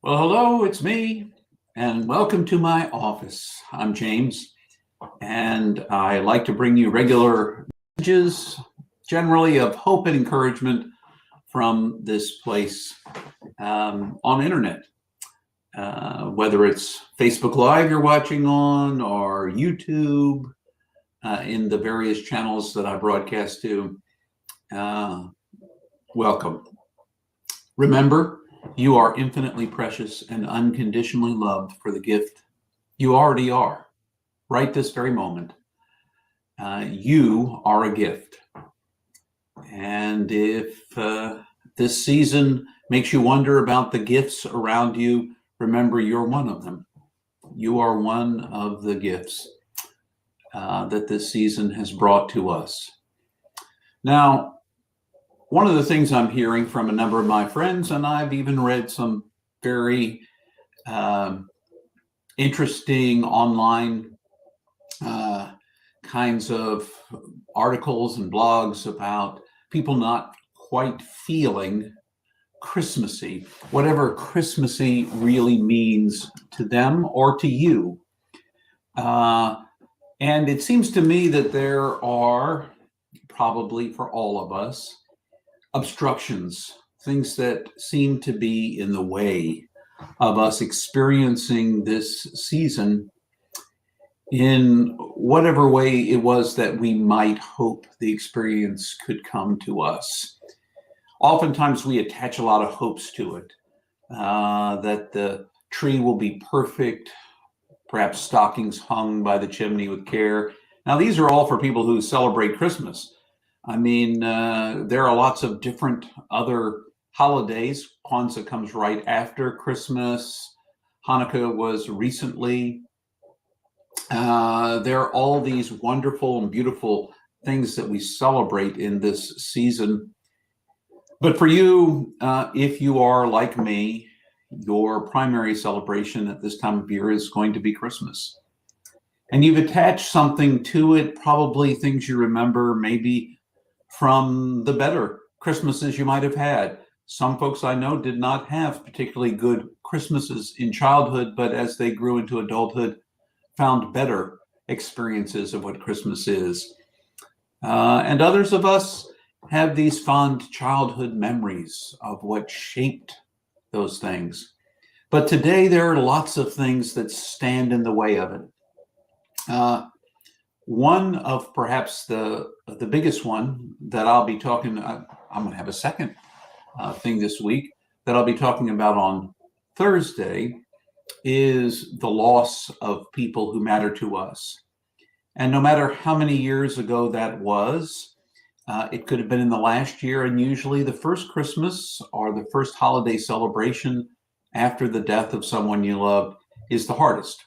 Well, hello, it's me, and welcome to my office. I'm James, and I like to bring you regular messages, generally of hope and encouragement from this place on internet. Whether it's Facebook Live you're watching on, or YouTube, in the various channels that I broadcast to, welcome. Remember, you are infinitely precious and unconditionally loved for the gift you already are, right this very moment. You are a gift. And if this season makes you wonder about the gifts around you, remember you're one of them. You are one of the gifts that this season has brought to us. Now, one of the things I'm hearing from a number of my friends, and I've even read some very interesting online kinds of articles and blogs about people not quite feeling Christmassy, whatever Christmassy really means to them or to you. And it seems to me that there are, probably for all of us, obstructions, things that seem to be in the way of us experiencing this season in whatever way it was that we might hope the experience could come to us. Oftentimes we attach a lot of hopes to it, that the tree will be perfect, perhaps stockings hung by the chimney with care. Now, these are all for people who celebrate Christmas. I mean, there are lots of different other holidays. Kwanzaa comes right after Christmas. Hanukkah was recently. There are all these wonderful and beautiful things that we celebrate in this season. But for you, if you are like me, your primary celebration at this time of year is going to be Christmas. And you've attached something to it, probably things you remember, maybe from the better Christmases you might have had. Some folks I know did not have particularly good Christmases in childhood, but as they grew into adulthood, found better experiences of what Christmas is. And others of us have these fond childhood memories of what shaped those things. But today there are lots of things that stand in the way of it. One of perhaps the biggest one that I'll be talking, I'm going to have a second thing this week that I'll be talking about on Thursday, is the loss of people who matter to us. And no matter how many years ago that was, it could have been in the last year, and usually the first Christmas or the first holiday celebration after the death of someone you loved is the hardest.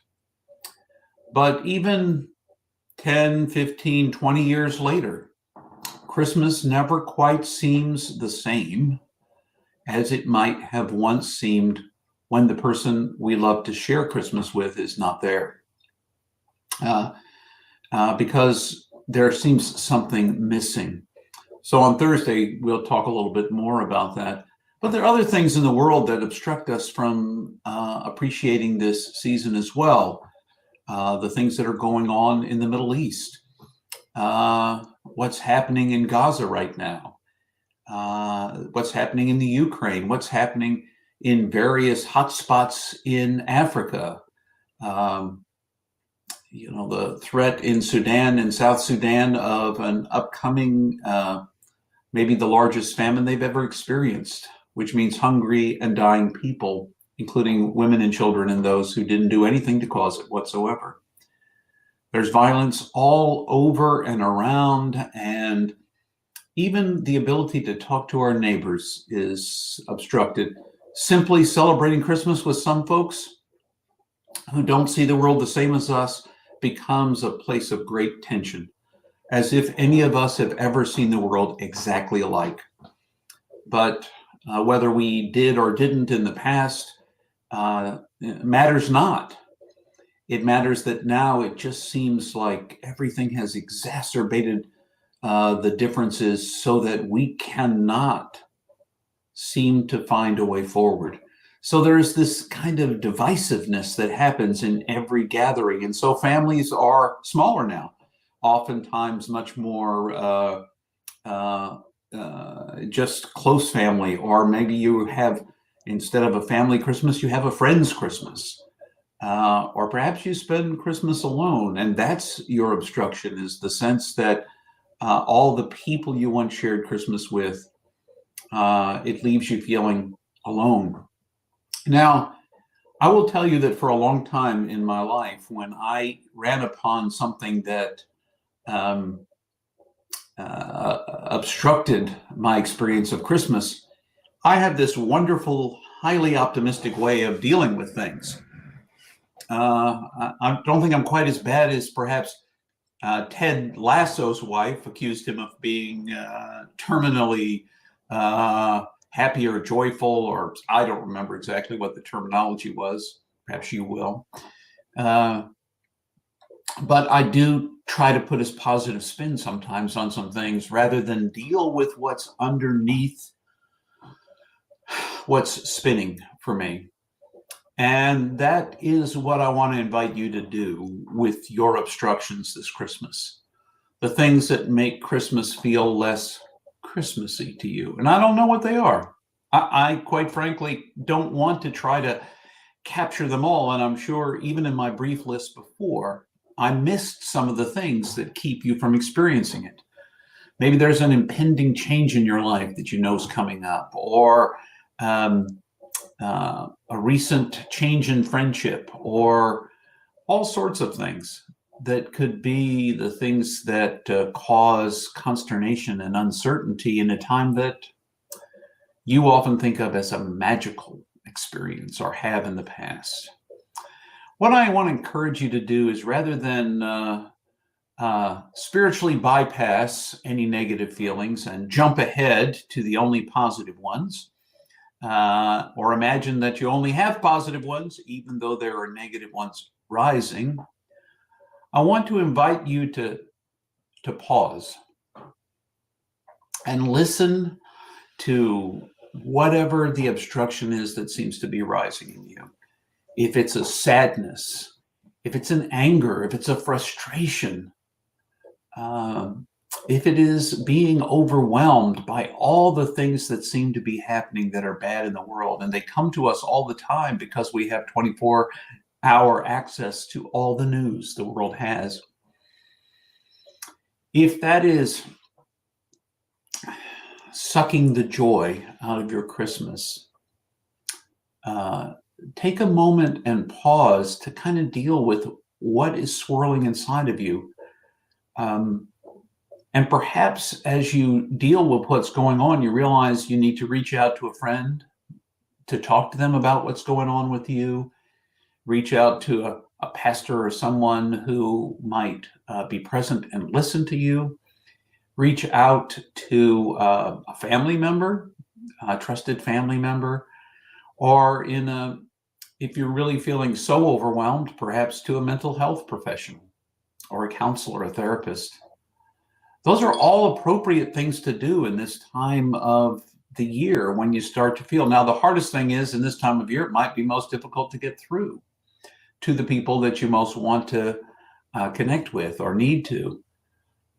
But even 10, 15, 20 years later, Christmas never quite seems the same as it might have once seemed when the person we love to share Christmas with is not there. Because there seems something missing. So on Thursday, we'll talk a little bit more about that. But there are other things in the world that obstruct us from appreciating this season as well. The things that are going on in the Middle East, what's happening in Gaza right now, what's happening in the Ukraine, what's happening in various hotspots in Africa, the threat in Sudan and South Sudan of an upcoming, maybe the largest famine they've ever experienced, which means hungry and dying people, including women and children and those who didn't do anything to cause it whatsoever. There's violence all over and around, and even the ability to talk to our neighbors is obstructed. Simply celebrating Christmas with some folks who don't see the world the same as us becomes a place of great tension, as if any of us have ever seen the world exactly alike. But whether we did or didn't in the past, matters not. It matters that now it just seems like everything has exacerbated the differences so that we cannot seem to find a way forward. So there's this kind of divisiveness that happens in every gathering. And so families are smaller now, oftentimes much more uh, just close family, or maybe you have, instead of a family Christmas, you have a friend's Christmas. Or perhaps you spend Christmas alone, and that's your obstruction, is the sense that all the people you once shared Christmas with, it leaves you feeling alone. Now, I will tell you that for a long time in my life, when I ran upon something that um, obstructed my experience of Christmas, I have this wonderful, highly optimistic way of dealing with things. I don't think I'm quite as bad as perhaps Ted Lasso's wife accused him of being terminally happy or joyful, or I don't remember exactly what the terminology was. Perhaps you will. But I do try to put a positive spin sometimes on some things rather than deal with what's underneath what's spinning for me. And that is what I want to invite you to do with your obstructions this Christmas. The things that make Christmas feel less Christmassy to you. And I don't know what they are. I quite frankly don't want to try to capture them all. And I'm sure even in my brief list before, I missed some of the things that keep you from experiencing it. Maybe there's an impending change in your life that you know is coming up, or a recent change in friendship, or all sorts of things that could be the things that cause consternation and uncertainty in a time that you often think of as a magical experience or have in the past. What I want to encourage you to do is, rather than spiritually bypass any negative feelings and jump ahead to the only positive ones, or imagine that you only have positive ones, even though there are negative ones rising, I want to invite you to pause and listen to whatever the obstruction is that seems to be rising in you. If it's a sadness, if it's an anger, if it's a frustration, if it is being overwhelmed by all the things that seem to be happening that are bad in the world, and they come to us all the time because we have 24-hour access to all the news the world has. If that is sucking the joy out of your Christmas, take a moment and pause to kind of deal with what is swirling inside of you. And perhaps as you deal with what's going on, you realize you need to reach out to a friend to talk to them about what's going on with you. Reach out to a pastor or someone who might be present and listen to you. Reach out to a family member, a trusted family member, or if you're really feeling so overwhelmed, perhaps to a mental health professional or a counselor, a therapist. Those are all appropriate things to do in this time of the year when you start to feel. Now, the hardest thing is, in this time of year, it might be most difficult to get through to the people that you most want to connect with or need to.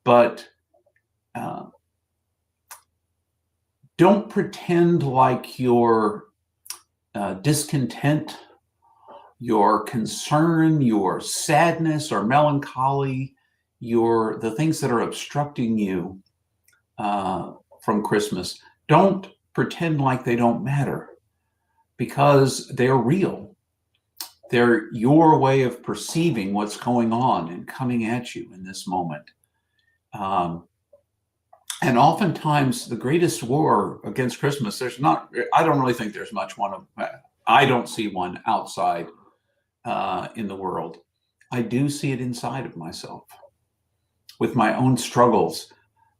But don't pretend like your discontent, your concern, your sadness or melancholy, the things that are obstructing you from Christmas, don't pretend like they don't matter, because they're real. They're your way of perceiving what's going on and coming at you in this moment. And oftentimes the greatest war against Christmas, I don't really think there's much one. I don't see one outside in the world. I do see it inside of myself, with my own struggles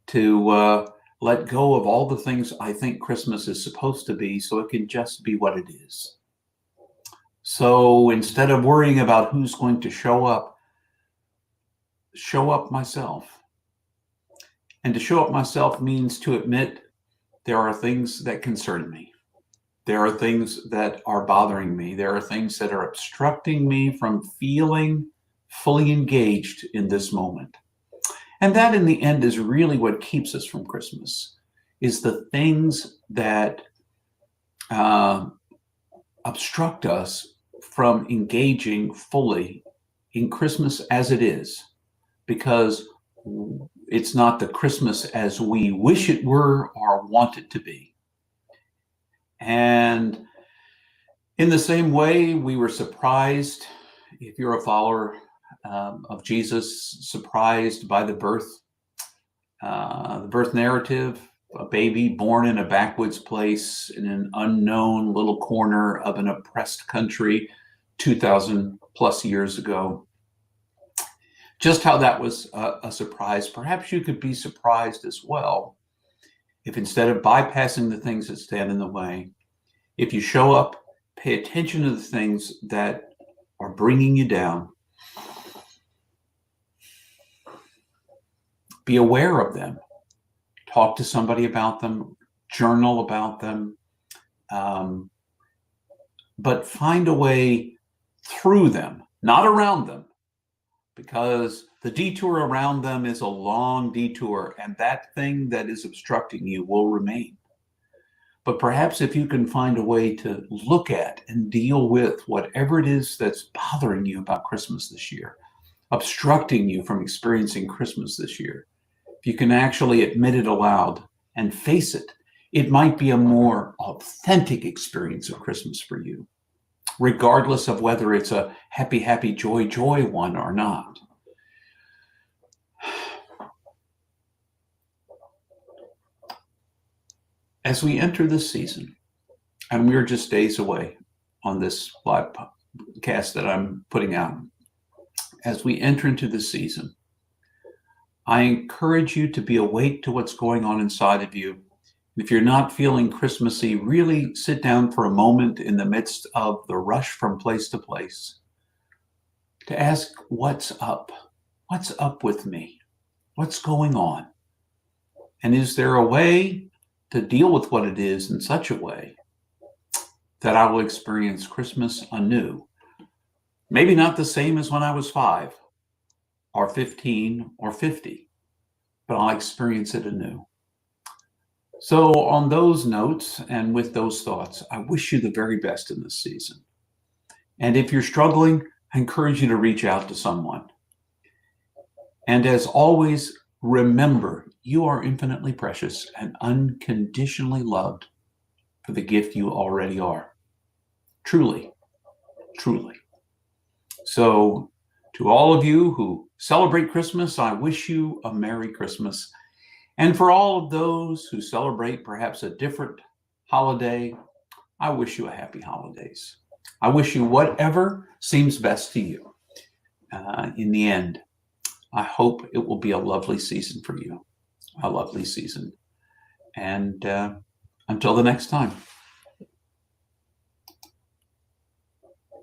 to let go of all the things I think Christmas is supposed to be, so it can just be what it is. So instead of worrying about who's going to show up myself. And to show up myself means to admit there are things that concern me. There are things that are bothering me. There are things that are obstructing me from feeling fully engaged in this moment. And that in the end is really what keeps us from Christmas, is the things that obstruct us from engaging fully in Christmas as it is, because it's not the Christmas as we wish it were or want it to be. And in the same way, we were surprised, if you're a follower of Jesus, surprised by the birth narrative, a baby born in a backwoods place in an unknown little corner of an oppressed country 2,000 plus years ago. Just how that was a surprise. Perhaps you could be surprised as well if, instead of bypassing the things that stand in the way, if you show up, pay attention to the things that are bringing you down, be aware of them, talk to somebody about them, journal about them, but find a way through them, not around them, because the detour around them is a long detour, and that thing that is obstructing you will remain. But perhaps if you can find a way to look at and deal with whatever it is that's bothering you about Christmas this year, obstructing you from experiencing Christmas this year, if you can actually admit it aloud and face it, it might be a more authentic experience of Christmas for you, regardless of whether it's a happy, happy, joy, joy one or not. As we enter this season, and we're just days away on this live podcast that I'm putting out, as we enter into this season, I encourage you to be awake to what's going on inside of you. If you're not feeling Christmassy, really sit down for a moment in the midst of the rush from place to place to ask, what's up? What's up with me? What's going on? And is there a way to deal with what it is in such a way that I will experience Christmas anew? Maybe not the same as when I was 5 or 15 or 50, but I'll experience it anew. So on those notes and with those thoughts, I wish you the very best in this season. And if you're struggling, I encourage you to reach out to someone. And as always, remember, you are infinitely precious and unconditionally loved for the gift you already are. Truly, truly. So to all of you who celebrate Christmas, I wish you a Merry Christmas. And for all of those who celebrate perhaps a different holiday, I wish you a happy holidays. I wish you whatever seems best to you. In the end, I hope it will be a lovely season for you, a lovely season. And until the next time.